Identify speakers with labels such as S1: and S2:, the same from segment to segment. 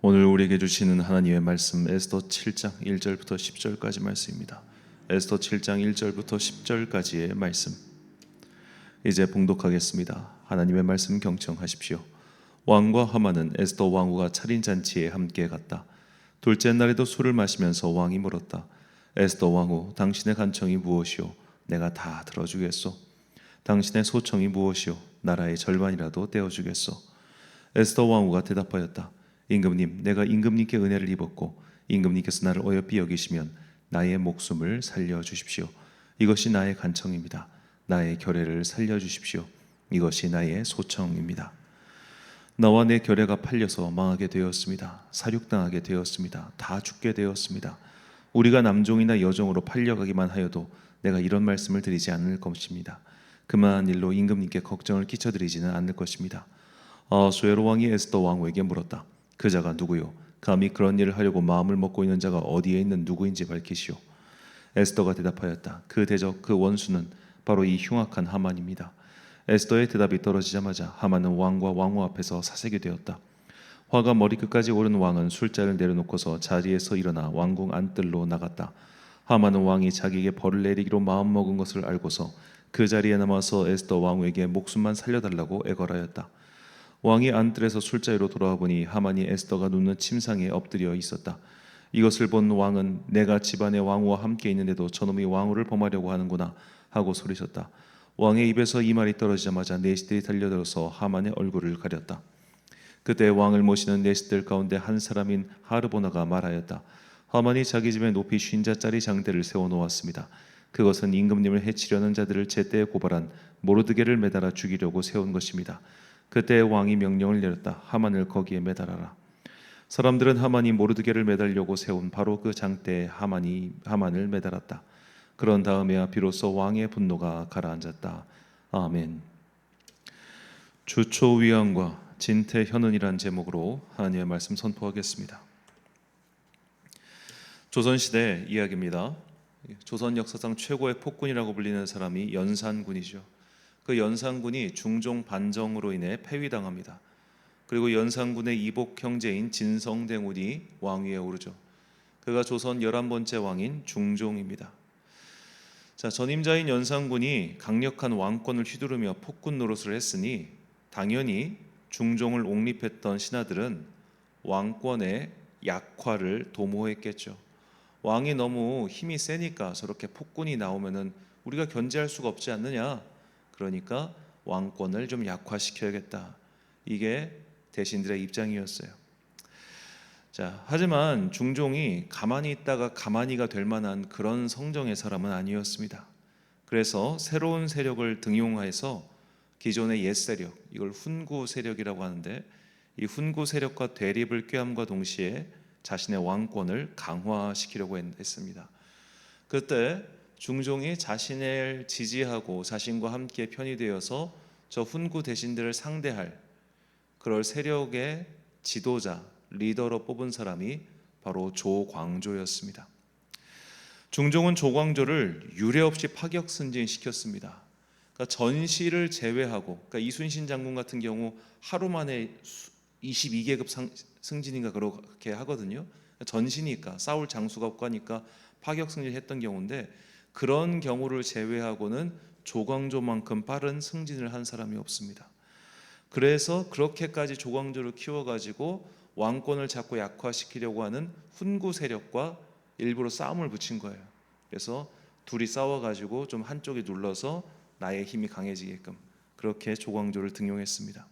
S1: 오늘 우리에게 주시는 하나님의 말씀 에스더 7장 1절부터 10절까지 말씀입니다. 에스더 7장 1절부터 10절까지의 말씀 이제 봉독하겠습니다. 하나님의 말씀 경청하십시오. 왕과 하만은 에스더 왕후가 차린 잔치에 함께 갔다. 둘째 날에도 술을 마시면서 왕이 물었다. 에스더 왕후, 당신의 간청이 무엇이오? 내가 다 들어주겠소. 당신의 소청이 무엇이오? 나라의 절반이라도 떼어주겠소. 에스더 왕후가 대답하였다. 임금님, 내가 임금님께 은혜를 입었고 임금님께서 나를 어여삐 여기시면 나의 목숨을 살려주십시오. 이것이 나의 간청입니다. 나의 결례를 살려주십시오. 이것이 나의 소청입니다. 나와 내 결례가 팔려서 망하게 되었습니다. 사륙당하게 되었습니다. 다 죽게 되었습니다. 우리가 남종이나 여종으로 팔려가기만 하여도 내가 이런 말씀을 드리지 않을 것입니다. 그만한 일로 임금님께 걱정을 끼쳐드리지는 않을 것입니다. 아수에로 왕이 에스더 왕후에게 물었다. 그 자가 누구요? 감히 그런 일을 하려고 마음을 먹고 있는 자가 어디에 있는 누구인지 밝히시오. 에스더가 대답하였다. 그 대적, 그 원수는 바로 이 흉악한 하만입니다. 에스더의 대답이 떨어지자마자 하만은 왕과 왕후 앞에서 사색이 되었다. 화가 머리끝까지 오른 왕은 술잔을 내려놓고서 자리에서 일어나 왕궁 안뜰로 나갔다. 하만은 왕이 자기에게 벌을 내리기로 마음먹은 것을 알고서 그 자리에 남아서 에스더 왕후에게 목숨만 살려달라고 애걸하였다. 왕이 안뜰에서 술자리로 돌아와 보니 하만이 에스더가 눕는 침상에 엎드려 있었다. 이것을 본 왕은 내가 집안의 왕후와 함께 있는데도 저놈이 왕후를 범하려고 하는구나 하고 소리쳤다. 왕의 입에서 이 말이 떨어지자마자 내시들이 달려들어서 하만의 얼굴을 가렸다. 그때 왕을 모시는 내시들 가운데 한 사람인 하르보나가 말하였다. 하만이 자기 집에 높이 50자짜리 장대를 세워놓았습니다. 그것은 임금님을 해치려는 자들을 제때에 고발한 모르드게를 매달아 죽이려고 세운 것입니다. 그때 왕이 명령을 내렸다. 하만을 거기에 매달아라. 사람들은 하만이 모르드게를 매달려고 세운 바로 그 장대에 하만을 매달았다. 그런 다음에야 비로소 왕의 분노가 가라앉았다. 아멘. 주초위안과 진퇴현은이란 제목으로 하나님의 말씀 선포하겠습니다. 조선시대 이야기입니다. 조선 역사상 최고의 폭군이라고 불리는 사람이 연산군이죠. 그 연산군이 중종 반정으로 인해 폐위당합니다. 그리고 연산군의 이복 형제인 진성대군이 왕위에 오르죠. 그가 조선 11번째 왕인 중종입니다. 전임자인 연산군이 강력한 왕권을 휘두르며 폭군 노릇을 했으니 당연히 중종을 옹립했던 신하들은 왕권의 약화를 도모했겠죠. 왕이 너무 힘이 세니까 저렇게 폭군이 나오면은 우리가 견제할 수가 없지 않느냐. 그러니까 왕권을 좀 약화시켜야겠다. 이게 대신들의 입장이었어요. 하지만 중종이 가만히 있다가 가만히가 될 만한 그런 성정의 사람은 아니었습니다. 그래서 새로운 세력을 등용해서 기존의 옛 세력, 이걸 훈구 세력이라고 하는데 이 훈구 세력과 대립을 꾀함과 동시에 자신의 왕권을 강화시키려고 했습니다. 그때 중종이 자신을 지지하고 자신과 함께 편이 되어서 저 훈구 대신들을 상대할 그럴 세력의 지도자, 리더로 뽑은 사람이 바로 조광조였습니다. 중종은 조광조를 유례없이 파격 승진시켰습니다. 그러니까 전시를 제외하고, 그러니까 이순신 장군 같은 경우 하루 만에 22계급 승진인가 그렇게 하거든요. 전시니까 싸울 장수가 없고 하니까 파격 승진했던 경우인데 그런 경우를 제외하고는 조광조만큼 빠른 승진을 한 사람이 없습니다. 그래서 그렇게까지 조광조를 키워가지고 왕권을 자꾸 약화시키려고 하는 훈구 세력과 일부러 싸움을 붙인 거예요. 그래서 둘이 싸워가지고 좀 한쪽이 눌러서 나의 힘이 강해지게끔 그렇게 조광조를 등용했습니다.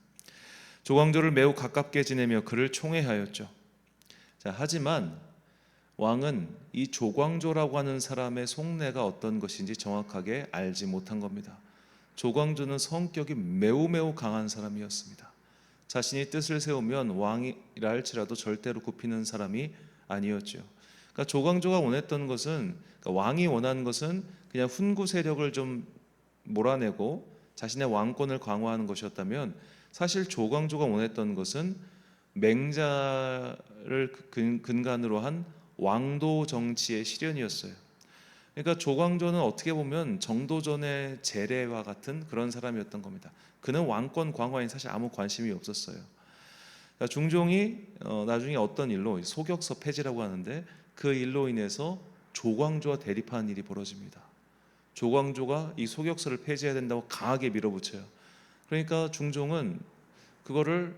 S1: 조광조를 매우 가깝게 지내며 그를 총애하였죠. 하지만 왕은 이 조광조라고 하는 사람의 속내가 어떤 것인지 정확하게 알지 못한 겁니다. 조광조는 성격이 매우 강한 사람이었습니다. 자신이 뜻을 세우면 왕이라 할지라도 절대로 굽히는 사람이 아니었죠. 그러니까 조광조가 원했던 것은, 그러니까 왕이 원하는 것은 그냥 훈구 세력을 좀 몰아내고 자신의 왕권을 강화하는 것이었다면 사실 조광조가 원했던 것은 맹자를 근간으로 한 왕도 정치의 실현이었어요. 그러니까 조광조는 어떻게 보면 정도전의 제례와 같은 그런 사람이었던 겁니다. 그는 왕권 강화에 사실 아무 관심이 없었어요. 중종이 나중에 어떤 일로 소격서 폐지라고 하는데 그 일로 인해서 조광조와 대립하는 일이 벌어집니다. 조광조가 이 소격서를 폐지해야 된다고 강하게 밀어붙여요. 그러니까 중종은 그거를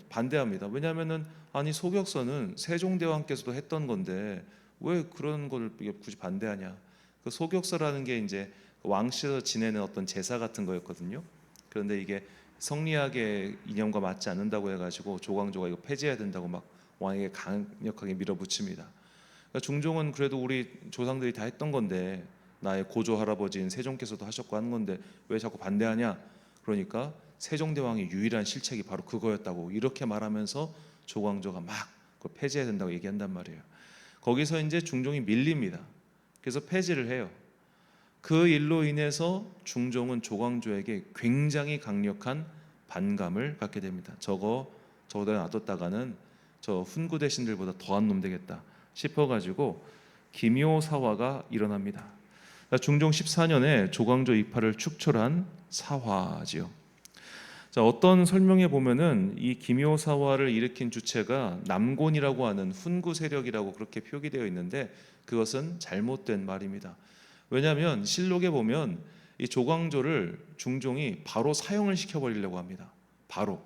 S1: 반대합니다. 왜냐하면은 아니 소격서는 세종대왕께서도 했던 건데 왜 그런 걸 굳이 반대하냐? 그 소격서라는 게 이제 왕실에서 지내는 어떤 제사 같은 거였거든요. 그런데 이게 성리학의 이념과 맞지 않는다고 해가지고 조광조가 이거 폐지해야 된다고 막 왕에게 강력하게 밀어붙입니다. 그러니까 중종은 그래도 우리 조상들이 다 했던 건데 나의 고조 할아버지인 세종께서도 하셨고 하는 건데 왜 자꾸 반대하냐? 그러니까 세종대왕의 유일한 실책이 바로 그거였다고 이렇게 말하면서 조광조가 막 그걸 폐지해야 된다고 얘기한단 말이에요. 거기서 이제 중종이 밀립니다. 그래서 폐지를 해요. 그 일로 인해서 중종은 조광조에게 굉장히 강력한 반감을 갖게 됩니다. 저거다 놔뒀다가는 저 훈구 대신들보다 더한 놈 되겠다 싶어가지고 기묘사화가 일어납니다. 중종 14년에 조광조 이파를 축출한 사화지요. 자, 어떤 설명에 보면은 이 기묘사화를 일으킨 주체가 남곤이라고 하는 훈구 세력이라고 그렇게 표기되어 있는데 그것은 잘못된 말입니다. 왜냐하면 실록에 보면 이 조광조를 중종이 바로 사형을 시켜버리려고 합니다. 바로.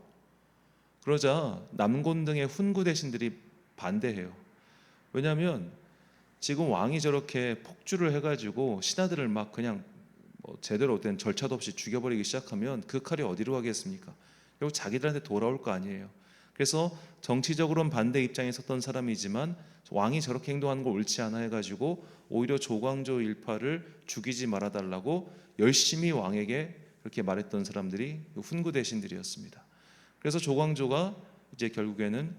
S1: 그러자 남곤 등의 훈구 대신들이 반대해요. 왜냐하면 지금 왕이 저렇게 폭주를 해가지고 신하들을 막 그냥 제대로 된 절차도 없이 죽여버리기 시작하면 그 칼이 어디로 가겠습니까? 결국 자기들한테 돌아올 거 아니에요. 그래서 정치적으로는 반대 입장에 섰던 사람이지만 왕이 저렇게 행동하는 거 옳지 않아 해가지고 오히려 조광조 일파를 죽이지 말아달라고 열심히 왕에게 그렇게 말했던 사람들이 훈구 대신들이었습니다. 그래서 조광조가 이제 결국에는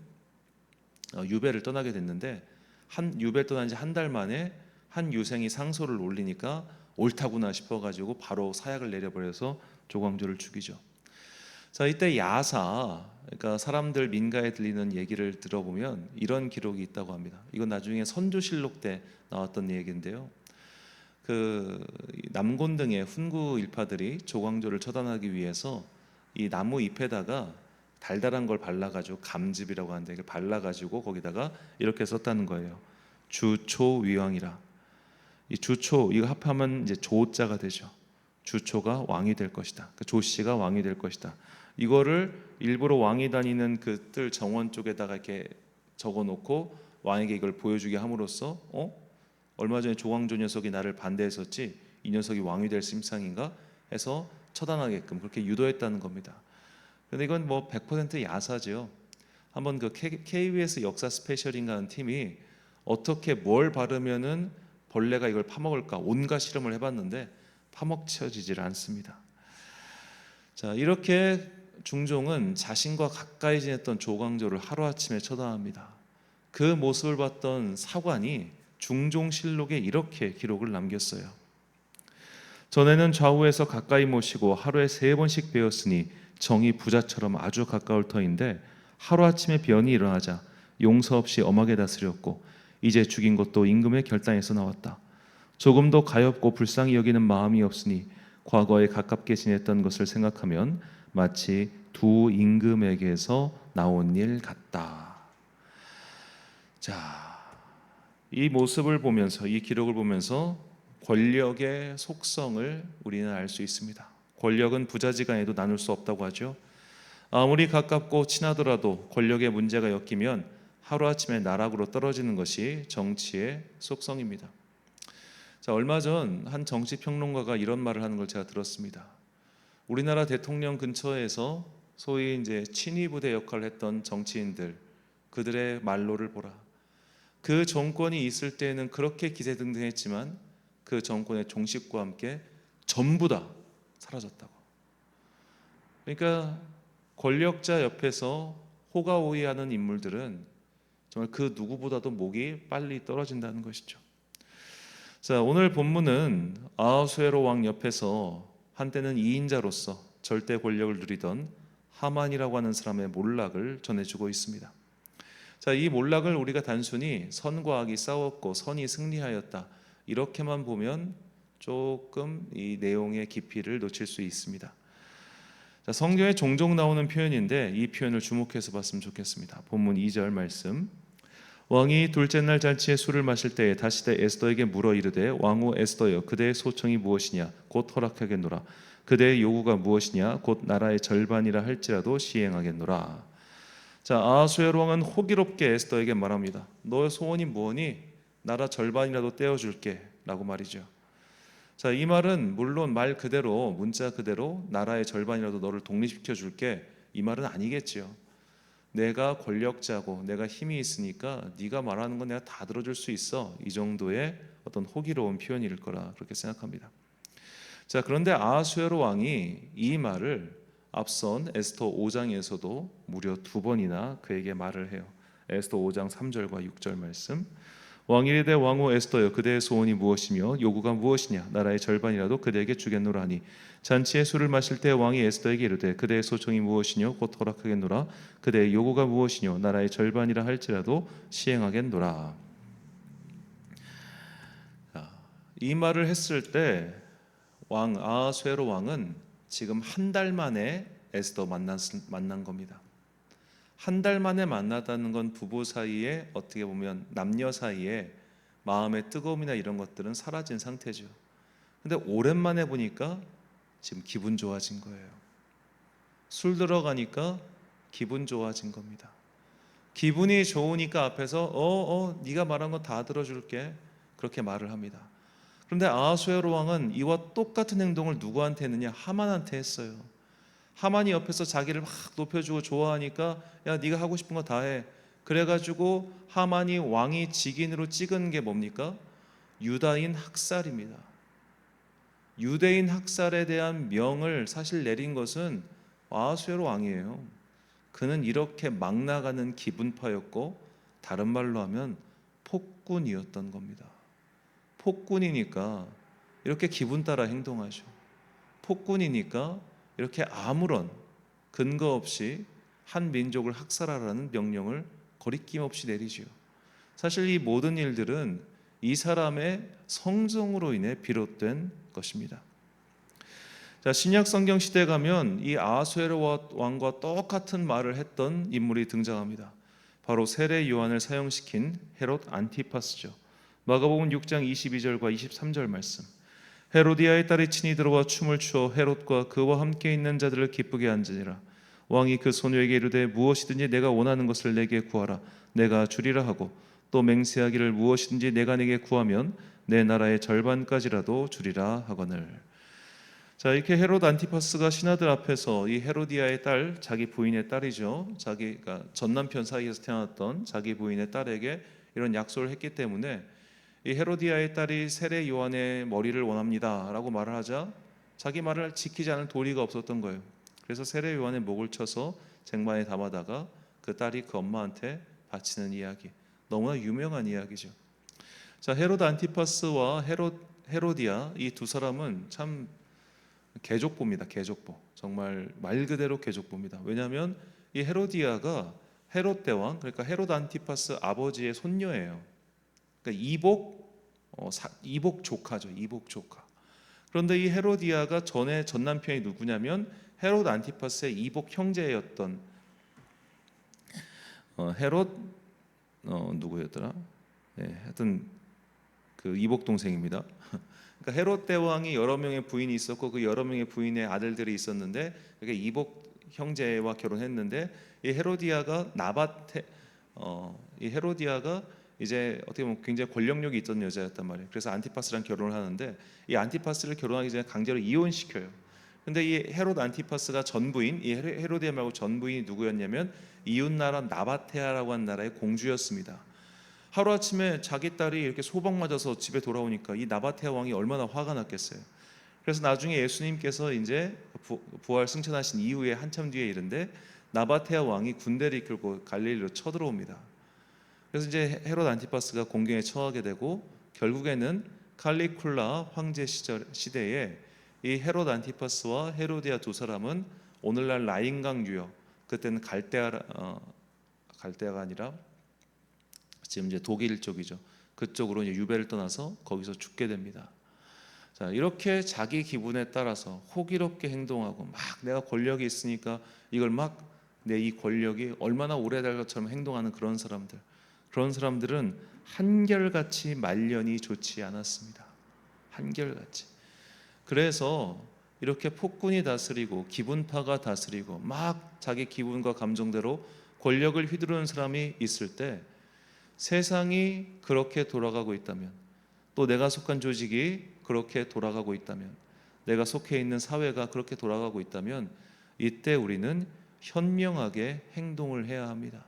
S1: 유배를 떠나게 됐는데 유배를 떠난 지 한 달 만에 한 유생이 상소를 올리니까 옳다구나 싶어가지고 바로 사약을 내려버려서 조광조를 죽이죠. 자, 이때 야사, 그러니까 사람들 민가에 들리는 얘기를 들어보면 이런 기록이 있다고 합니다. 이건 나중에 선조실록 때 나왔던 얘기인데요. 그 남곤 등의 훈구 일파들이 조광조를 처단하기 위해서 이 나무 잎에다가 달달한 걸 발라가지고 감즙이라고 하는데 이걸 발라가지고 거기다가 이렇게 썼다는 거예요. 주초위왕이라. 이 주초 이거 합하면 이제 조자가 되죠. 주초가 왕이 될 것이다. 조씨가 왕이 될 것이다. 이거를 일부러 왕이 다니는 그 뜰 정원 쪽에다가 이렇게 적어놓고 왕에게 이걸 보여주게 함으로써 얼마 전에 조광조 녀석이 나를 반대했었지 이 녀석이 왕이 될 심상인가 해서 처단하게끔 그렇게 유도했다는 겁니다. 근데 이건 뭐 100% 야사죠. 한번 그 KBS 역사 스페셜인가 하는 팀이 어떻게 뭘 바르면은 벌레가 이걸 파먹을까 온갖 실험을 해봤는데 파먹혀지질 않습니다. 자, 이렇게 중종은 자신과 가까이 지냈던 조광조를 하루아침에 처단합니다. 그 모습을 봤던 사관이 중종실록에 이렇게 기록을 남겼어요. 전에는 좌우에서 가까이 모시고 하루에 3번씩 베었으니 정이 부자처럼 아주 가까울 터인데 하루아침에 변이 일어나자 용서 없이 엄하게 다스렸고 이제 죽인 것도 임금의 결단에서 나왔다. 조금도 가엾고 불쌍히 여기는 마음이 없으니 과거에 가깝게 지냈던 것을 생각하면 마치 두 임금에게서 나온 일 같다. 자, 이 모습을 보면서 이 기록을 보면서 권력의 속성을 우리는 알 수 있습니다. 권력은 부자지간에도 나눌 수 없다고 하죠. 아무리 가깝고 친하더라도 권력의 문제가 엮이면 하루아침에 나락으로 떨어지는 것이 정치의 속성입니다. 자, 얼마 전 한 정치평론가가 이런 말을 하는 걸 제가 들었습니다. 우리나라 대통령 근처에서 소위 이제 친위부대 역할을 했던 정치인들 그들의 말로를 보라. 그 정권이 있을 때는 그렇게 기세등등했지만 그 정권의 종식과 함께 전부 다 사라졌다고. 그러니까 권력자 옆에서 호가호위하는 인물들은 정말 그 누구보다도 목이 빨리 떨어진다는 것이죠. 자, 오늘 본문은 아하수에로 왕 옆에서 한때는 2인자로서 절대 권력을 누리던 하만이라고 하는 사람의 몰락을 전해주고 있습니다. 자, 이 몰락을 우리가 단순히 선과 악이 싸웠고 선이 승리하였다 이렇게만 보면 조금 이 내용의 깊이를 놓칠 수 있습니다. 자, 자, 성경에 종종 나오는 표현인데 이 표현을 주목해서 봤으면 좋겠습니다. 본문 2절 말씀. 왕이 둘째 날 잔치에 술을 마실 때에 다시대 에스더에게 물어 이르되 왕후 에스더여 그대의 소청이 무엇이냐 곧 허락하겠노라. 그대의 요구가 무엇이냐 곧 나라의 절반이라 할지라도 시행하겠노라. 자, 아하수에로 왕은 호기롭게 에스더에게 말합니다. 너의 소원이 뭐니? 나라 절반이라도 떼어줄게 라고 말이죠. 자, 이 말은 물론 말 그대로 문자 그대로 나라의 절반이라도 너를 독립시켜 줄게 이 말은 아니겠지요. 내가 권력자고 내가 힘이 있으니까 네가 말하는 건 내가 다 들어줄 수 있어. 이 정도의 어떤 호기로운 표현일 거라 그렇게 생각합니다. 자, 그런데 아하수에로 왕이 이 말을 앞선 에스더 5장에서도 무려 2번이나 그에게 말을 해요. 에스더 5장 3절과 6절 말씀. 왕이 이르되 왕후 에스더여 그대의 소원이 무엇이며 요구가 무엇이냐 나라의 절반이라도 그대에게 주겠노라 하니 잔치에 술을 마실 때 왕이 에스더에게 이르되 그대의 소청이 무엇이뇨 곧 허락하겠노라 그대의 요구가 무엇이뇨 나라의 절반이라 할지라도 시행하겠노라. 이 말을 했을 때 왕 아하수에로 왕은 지금 한 달 만에 에스더 만난 겁니다. 한 달 만에 만나다는 건 부부 사이에 어떻게 보면 남녀 사이에 마음의 뜨거움이나 이런 것들은 사라진 상태죠. 근데 오랜만에 보니까 지금 기분 좋아진 거예요. 술 들어가니까 기분 좋아진 겁니다. 기분이 좋으니까 앞에서 네가 말한 거 다 들어줄게 그렇게 말을 합니다. 그런데 아하수에로 왕은 이와 똑같은 행동을 누구한테 했느냐? 하만한테 했어요. 하만이 옆에서 자기를 막 높여주고 좋아하니까 야 네가 하고 싶은 거 다 해. 그래가지고 하만이 왕이 직인으로 찍은 게 뭡니까? 유다인 학살입니다. 유대인 학살에 대한 명을 사실 내린 것은 아하수에로 왕이에요. 그는 이렇게 막 나가는 기분파였고 다른 말로 하면 폭군이었던 겁니다. 폭군이니까 이렇게 기분 따라 행동하죠. 폭군이니까 이렇게 아무런 근거 없이 한 민족을 학살하라는 명령을 거리낌 없이 내리지요. 사실 이 모든 일들은 이 사람의 성정으로 인해 비롯된 것입니다. 자, 신약 성경 시대에 가면 이 아하수에로 왕과 똑같은 말을 했던 인물이 등장합니다. 바로 세례 요한을 사형시킨 헤롯 안티파스죠. 마가복음 6장 22절과 23절 말씀. 헤로디아의 딸이 친히 들어와 춤을 추어 헤롯과 그와 함께 있는 자들을 기쁘게 한지니라. 왕이 그 소녀에게 이르되 무엇이든지 내가 원하는 것을 내게 구하라 내가 주리라 하고 또 맹세하기를 무엇이든지 내가 내게 구하면 내 나라의 절반까지라도 주리라 하거늘. 자, 이렇게 헤롯 안티파스가 신하들 앞에서 이 헤로디아의 딸, 자기 부인의 딸이죠. 자기가 전 남편 사이에서 태어났던 자기 부인의 딸에게 이런 약속을 했기 때문에 이 헤로디아의 딸이 세례 요한의 머리를 원합니다라고 말을 하자 자기 말을 지키지 않을 도리가 없었던 거예요. 그래서 세례 요한의 목을 쳐서 쟁반에 담아다가 그 딸이 그 엄마한테 바치는 이야기, 너무나 유명한 이야기죠. 자, 헤롯 안티파스와 헤로디아 이 두 사람은 참 개족보입니다. 개족보. 정말 말 그대로 개족보입니다. 왜냐하면 이 헤로디아가 헤롯 대왕, 그러니까 헤롯 안티파스 아버지의 손녀예요. 그러니까 이복 조카죠. 이복 조카. 그런데 이 헤로디아가 전에 전 남편이 누구냐면 헤롯 안티파스의 이복 형제였던 헤롯 누구였더라? 네, 하여튼 그 이복 동생입니다. 그러니까 헤롯 대왕이 여러 명의 부인이 있었고 그 여러 명의 부인의 아들들이 있었는데 그게 이복 형제와 결혼했는데 이 헤로디아가 이 헤로디아가 이제 어떻게 보면 굉장히 권력력이 있던 여자였단 말이에요. 그래서 안티파스랑 결혼을 하는데 이 안티파스를 결혼하기 전에 강제로 이혼시켜요. 근데 이 헤롯 안티파스가 전부인, 이 헤로디아 말고 전부인이 누구였냐면 이웃나라 나바테아라고 하는 나라의 공주였습니다. 하루아침에 자기 딸이 이렇게 소방 맞아서 집에 돌아오니까 이 나바테아 왕이 얼마나 화가 났겠어요. 그래서 나중에 예수님께서 이제 부활 승천하신 이후에 한참 뒤에 이른데 나바테아 왕이 군대를 이끌고 갈릴리로 쳐들어옵니다. 그래서 이제 헤롯 안티파스가 공경에 처하게 되고 결국에는 칼리쿨라 황제 시대에 이 헤롯 안티파스와 헤로디아 두 사람은 오늘날 라인강 유역, 그때는 갈대아가 아니라 지금 이제 독일 쪽이죠. 그쪽으로 이제 유배를 떠나서 거기서 죽게 됩니다. 자, 이렇게 자기 기분에 따라서 호기롭게 행동하고 막 내가 권력이 있으니까 이걸 막 내 이 권력이 얼마나 오래될 것처럼 행동하는 그런 사람들은 한결같이 말년이 좋지 않았습니다. 한결같이. 그래서 이렇게 폭군이 다스리고 기분파가 다스리고 막 자기 기분과 감정대로 권력을 휘두르는 사람이 있을 때 세상이 그렇게 돌아가고 있다면, 또 내가 속한 조직이 그렇게 돌아가고 있다면, 내가 속해 있는 사회가 그렇게 돌아가고 있다면, 이때 우리는 현명하게 행동을 해야 합니다.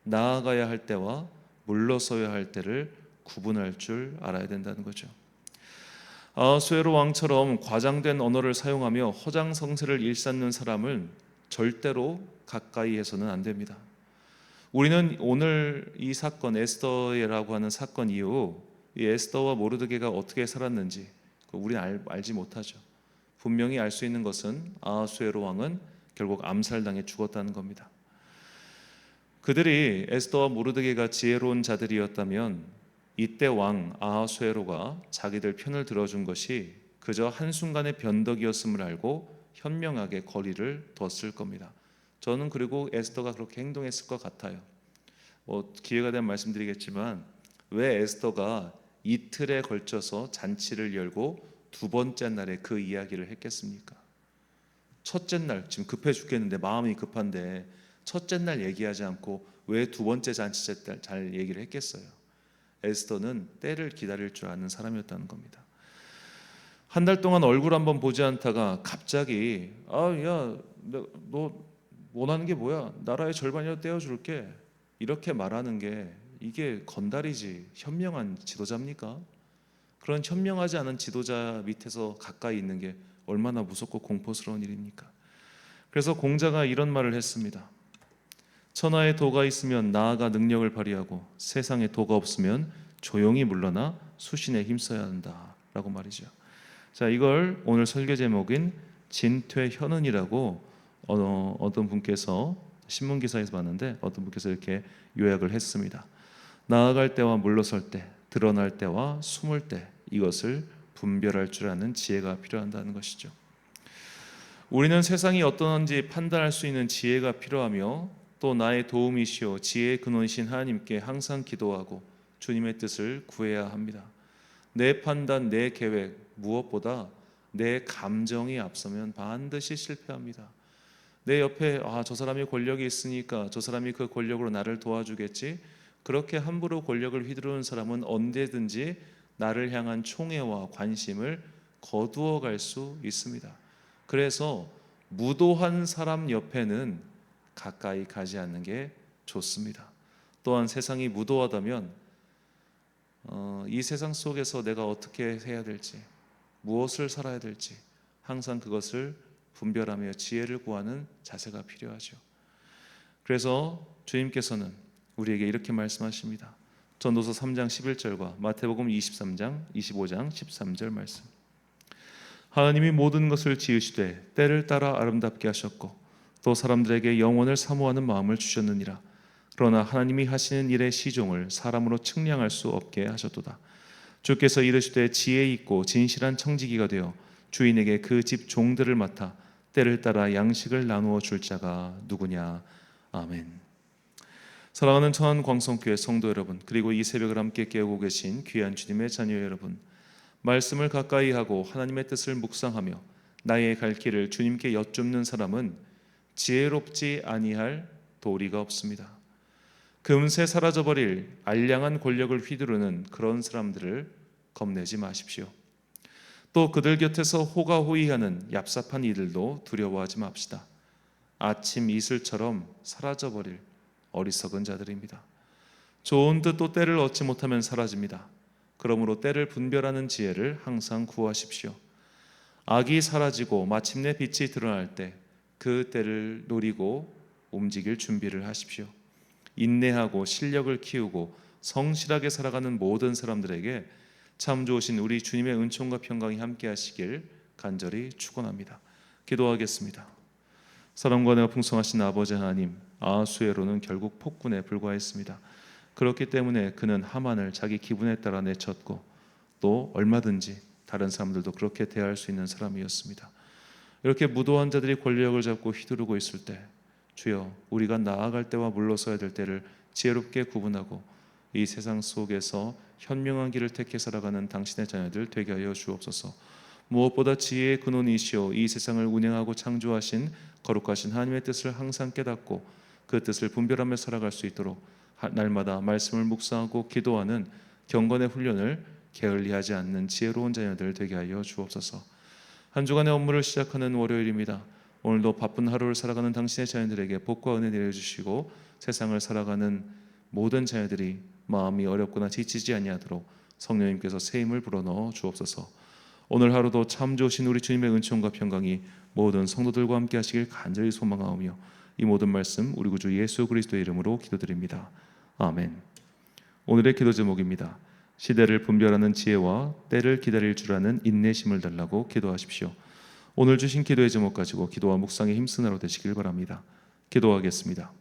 S1: 나아가야 할 때와 물러서야 할 때를 구분할 줄 알아야 된다는 거죠. 아하수에로 왕처럼 과장된 언어를 사용하며 허장성세를 일삼는 사람은 절대로 가까이 해서는 안 됩니다. 우리는 오늘 이 사건, 에스더라고 하는 사건 이후 이 에스더와 모르드게가 어떻게 살았는지 우리는 알지 못하죠. 분명히 알 수 있는 것은 아하수에로 왕은 결국 암살당해 죽었다는 겁니다. 그들이 에스더와 모르드게가 지혜로운 자들이었다면 이때 왕 아하수에로가 자기들 편을 들어준 것이 그저 한순간의 변덕이었음을 알고 현명하게 거리를 뒀을 겁니다. 저는 그리고 에스더가 그렇게 행동했을 것 같아요. 기회가 되면 말씀드리겠지만 왜 에스더가 이틀에 걸쳐서 잔치를 열고 두 번째 날에 그 이야기를 했겠습니까? 첫째 날 지금 급해 죽겠는데, 마음이 급한데 첫째 날 얘기하지 않고 왜 두 번째 잔치 때 잘 얘기를 했겠어요? 에스더는 때를 기다릴 줄 아는 사람이었다는 겁니다. 한 달 동안 얼굴 한번 보지 않다가 갑자기 야, 너 원하는 게 뭐야? 나라의 절반이라도 떼어줄게. 이렇게 말하는 게 이게 건달이지 현명한 지도자입니까? 그런 현명하지 않은 지도자 밑에서 가까이 있는 게 얼마나 무섭고 공포스러운 일입니까? 그래서 공자가 이런 말을 했습니다. 천하에 도가 있으면 나아가 능력을 발휘하고 세상에 도가 없으면 조용히 물러나 수신에 힘써야 한다라고 말이죠. 자, 이걸 오늘 설교 제목인 진퇴현은이라고 어떤 분께서 신문 기사에서 봤는데 어떤 분께서 이렇게 요약을 했습니다. 나아갈 때와 물러설 때, 드러날 때와 숨을 때 이것을 분별할 줄 아는 지혜가 필요하다는 것이죠. 우리는 세상이 어떠한지 판단할 수 있는 지혜가 필요하며 또 나의 도움이시오 지혜의 근원이신 하나님께 항상 기도하고 주님의 뜻을 구해야 합니다. 내 판단, 내 계획, 무엇보다 내 감정이 앞서면 반드시 실패합니다. 내 옆에 저 사람이 권력이 있으니까 저 사람이 그 권력으로 나를 도와주겠지, 그렇게 함부로 권력을 휘두르는 사람은 언제든지 나를 향한 총애와 관심을 거두어 갈 수 있습니다. 그래서 무도한 사람 옆에는 가까이 가지 않는 게 좋습니다. 또한 세상이 무도하다면 이 세상 속에서 내가 어떻게 해야 될지, 무엇을 살아야 될지 항상 그것을 분별하며 지혜를 구하는 자세가 필요하죠. 그래서 주님께서는 우리에게 이렇게 말씀하십니다. 전도서 3장 11절과 마태복음 23장 25장 13절 말씀. 하나님이 모든 것을 지으시되 때를 따라 아름답게 하셨고 또 사람들에게 영원을 사모하는 마음을 주셨느니라. 그러나 하나님이 하시는 일의 시종을 사람으로 측량할 수 없게 하셨도다. 주께서 이르시되 지혜 있고 진실한 청지기가 되어 주인에게 그 집 종들을 맡아 때를 따라 양식을 나누어 줄 자가 누구냐. 아멘. 사랑하는 천안광성교회 성도 여러분, 그리고 이 새벽을 함께 깨우고 계신 귀한 주님의 자녀 여러분, 말씀을 가까이 하고 하나님의 뜻을 묵상하며 나의 갈 길을 주님께 여쭙는 사람은 지혜롭지 아니할 도리가 없습니다. 금세 사라져버릴 알량한 권력을 휘두르는 그런 사람들을 겁내지 마십시오. 또 그들 곁에서 호가호위하는 얍삽한 이들도 두려워하지 맙시다. 아침 이슬처럼 사라져버릴 어리석은 자들입니다. 좋은 뜻도 때를 얻지 못하면 사라집니다. 그러므로 때를 분별하는 지혜를 항상 구하십시오. 악이 사라지고 마침내 빛이 드러날 때 그 때를 노리고 움직일 준비를 하십시오. 인내하고 실력을 키우고 성실하게 살아가는 모든 사람들에게 참 좋으신 우리 주님의 은총과 평강이 함께 하시길 간절히 축원합니다. 기도하겠습니다. 사랑과 은혜가 풍성하신 아버지 하나님, 아하수에로는 결국 폭군에 불과했습니다. 그렇기 때문에 그는 하만을 자기 기분에 따라 내쳤고 또 얼마든지 다른 사람들도 그렇게 대할 수 있는 사람이었습니다. 이렇게 무도한 자들이 권력을 잡고 휘두르고 있을 때 주여 우리가 나아갈 때와 물러서야 될 때를 지혜롭게 구분하고 이 세상 속에서 현명한 길을 택해 살아가는 당신의 자녀들 되게 하여 주옵소서. 무엇보다 지혜의 근원이시오 이 세상을 운행하고 창조하신 거룩하신 하나님의 뜻을 항상 깨닫고 그 뜻을 분별하며 살아갈 수 있도록 날마다 말씀을 묵상하고 기도하는 경건의 훈련을 게을리하지 않는 지혜로운 자녀들 되게 하여 주옵소서. 한 주간의 업무를 시작하는 월요일입니다. 오늘도 바쁜 하루를 살아가는 당신의 자녀들에게 복과 은혜 내려주시고 세상을 살아가는 모든 자녀들이 마음이 어렵거나 지치지 아니하도록 성령님께서 새 힘을 불어넣어 주옵소서. 오늘 하루도 참 좋으신 우리 주님의 은총과 평강이 모든 성도들과 함께 하시길 간절히 소망하오며 이 모든 말씀 우리 구주 예수 그리스도의 이름으로 기도드립니다. 아멘. 오늘의 기도 제목입니다. 시대를 분별하는 지혜와 때를 기다릴 줄 아는 인내심을 달라고 기도하십시오. 오늘 주신 기도의 제목 가지고 기도와 묵상에 힘쓰는 하루 되시길 바랍니다. 기도하겠습니다.